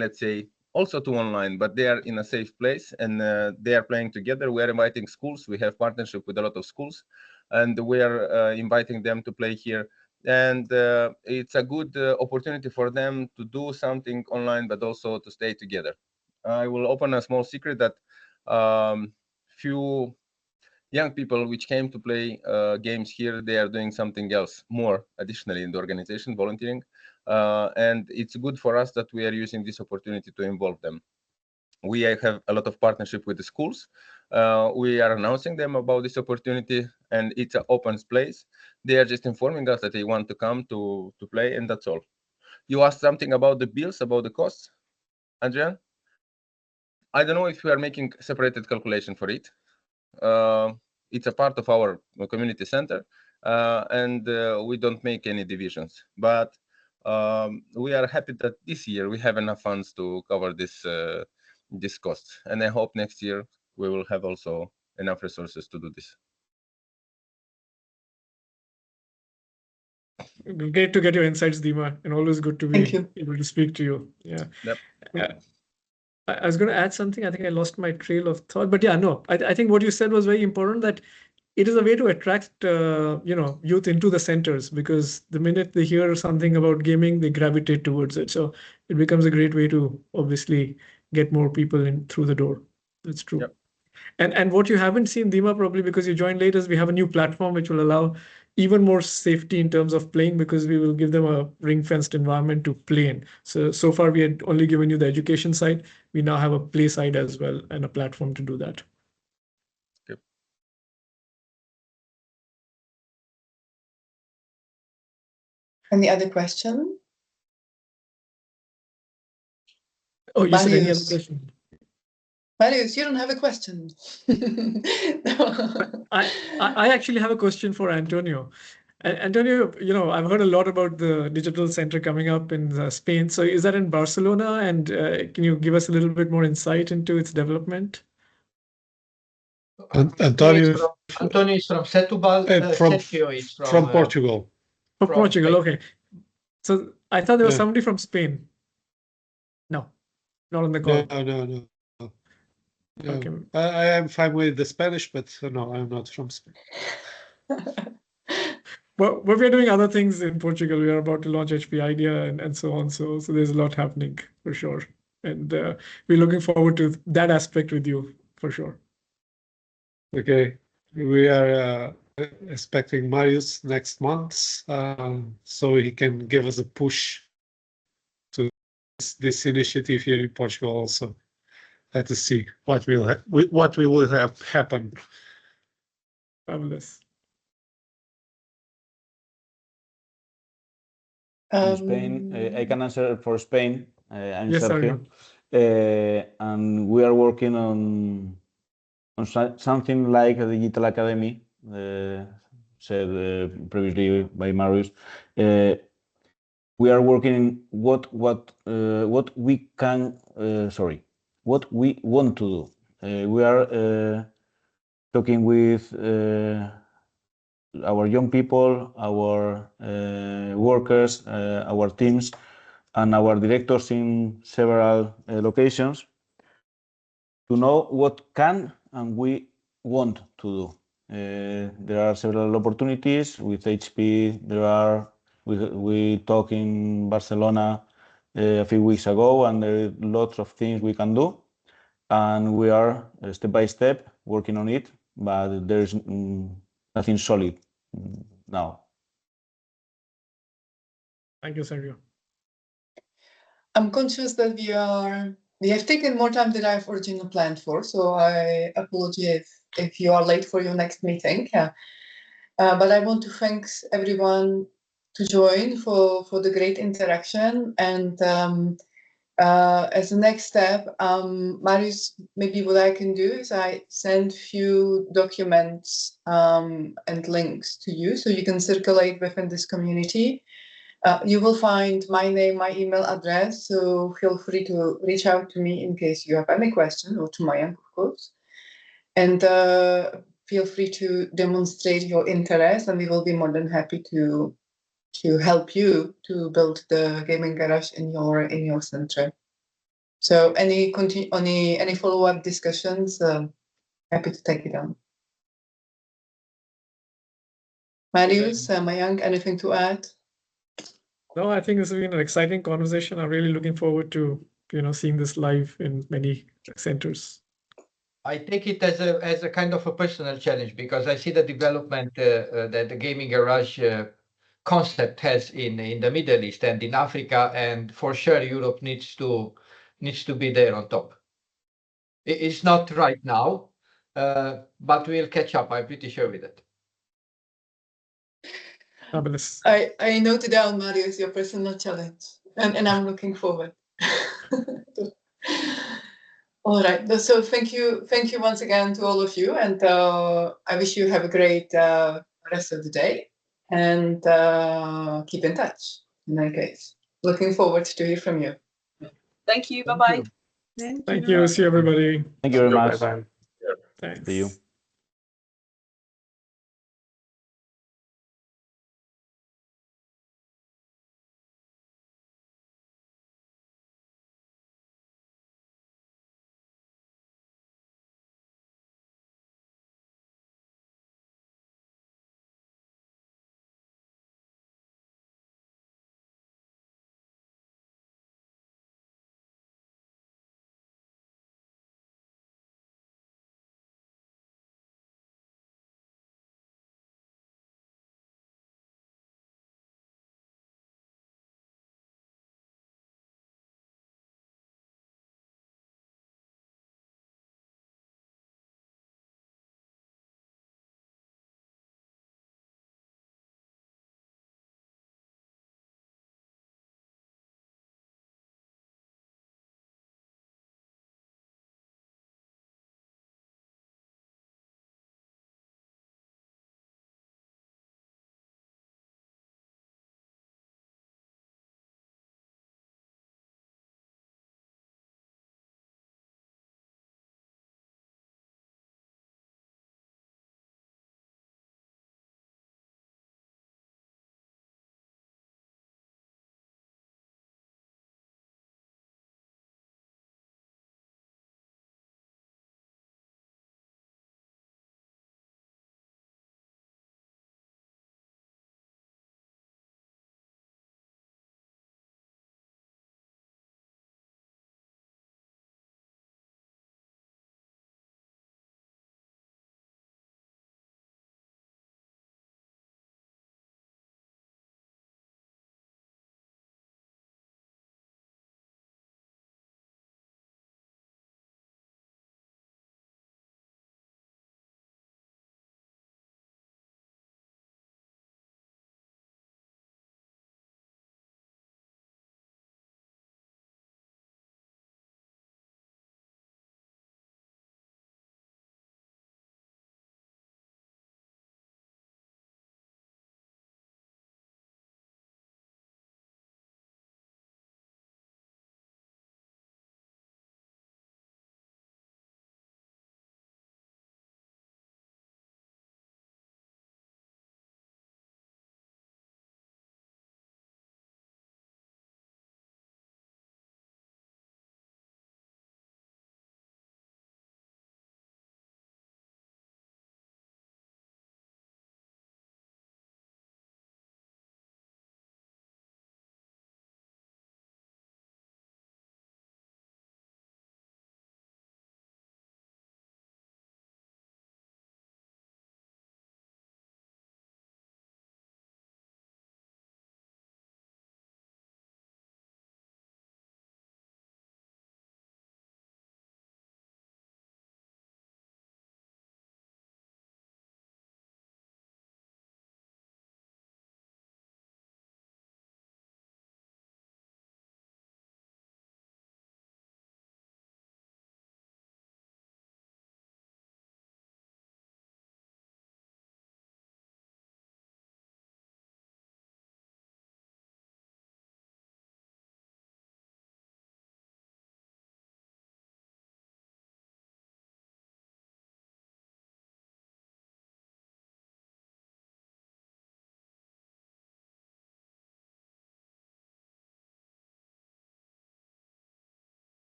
let's say, also to online, but they are in a safe place and they are playing together. We're inviting schools. We have partnership with a lot of schools, and we're inviting them to play here. And it's a good opportunity for them to do something online, but also to stay together. I will open a small secret that few young people which came to play games here, they are doing something else more additionally in the organization, volunteering. And it's good for us that we are using this opportunity to involve them. We have a lot of partnership with the schools. We are announcing them about this opportunity, and it's an open place. They are just informing us that they want to come to play, and that's all. You asked something about the bills, about the costs, Adrian? I don't know if we are making separated calculation for it. It's a part of our community center, and we don't make any divisions. But we are happy that this year we have enough funds to cover this cost, and I hope next year we will have also enough resources to do this. Great to get your insights, Dima, and always good to be able to speak to you. Yeah. Yep. I was going to add something. I think I lost my trail of thought, but yeah, no, I think what you said was very important, that it is a way to attract, youth into the centers, because the minute they hear something about gaming, they gravitate towards it. So it becomes a great way to obviously get more people in through the door. That's true. Yep. And what you haven't seen, Dima, probably because you joined late, is we have a new platform which will allow even more safety in terms of playing, because we will give them a ring-fenced environment to play in. So far, we had only given you the education side. We now have a play side as well, and a platform to do that. Yep. Any other question? Oh, you said any other question? Marius, you don't have a question. I actually have a question for Antonio. Antonio, I've heard a lot about the digital center coming up in Spain. So is that in Barcelona? And can you give us a little bit more insight into its development? Antonio is from Setúbal. Sergio is from Portugal. From Portugal, okay. So I thought there was somebody from Spain. No, not on the call. No. Okay. I am fine with the Spanish, but no, I'm not from Spain. Well, but we're doing other things in Portugal. We are about to launch HP Idea and so on. So there's a lot happening for sure. And we're looking forward to that aspect with you for sure. Okay, we are expecting Marius next month, so he can give us a push to this initiative here in Portugal also. Let us see what will have happen. Fabulous. In Spain, I can answer for Spain. I'm Yes, Sergio, and we are working on something like a digital academy, said previously by Marius. We are working what we can. What we want to do. We are talking with our young people, our workers, our teams, and our directors in several locations to know what can and we want to do. There are several opportunities with HP. We talked in Barcelona a few weeks ago, and there are lots of things we can do, and we are step by step working on it, but there's nothing solid now. Thank you, Sergio. I'm conscious that we have taken more time than I've originally planned for, so I apologize if you are late for your next meeting. But I want to thank everyone to join for the great interaction. And as a next step, Marius, maybe what I can do is I send few documents and links to you so you can circulate within this community. You will find my name, my email address, so feel free to reach out to me in case you have any questions, or to Mayank, of course. And feel free to demonstrate your interest, and we will be more than happy to help you to build the gaming garage in your center. So any follow-up discussions, happy to take it on. Marius, Mayank, anything to add? No, I think this has been an exciting conversation. I'm really looking forward to seeing this live in many centers. I take it as a kind of a personal challenge, because I see the development that the gaming garage concept has in the Middle East and in Africa, and for sure Europe needs to be there on top. It's not right now, but we'll catch up. I'm pretty sure with it. Fabulous. I noted down, Marius, your personal challenge, and I'm looking forward. All right. So thank you once again to all of you, and I wish you have a great rest of the day, and keep in touch. In any case, looking forward to hear from you. Thank you. Bye-bye. Thank you. See you, everybody. Thank you very much. Bye-bye. Thanks. See you.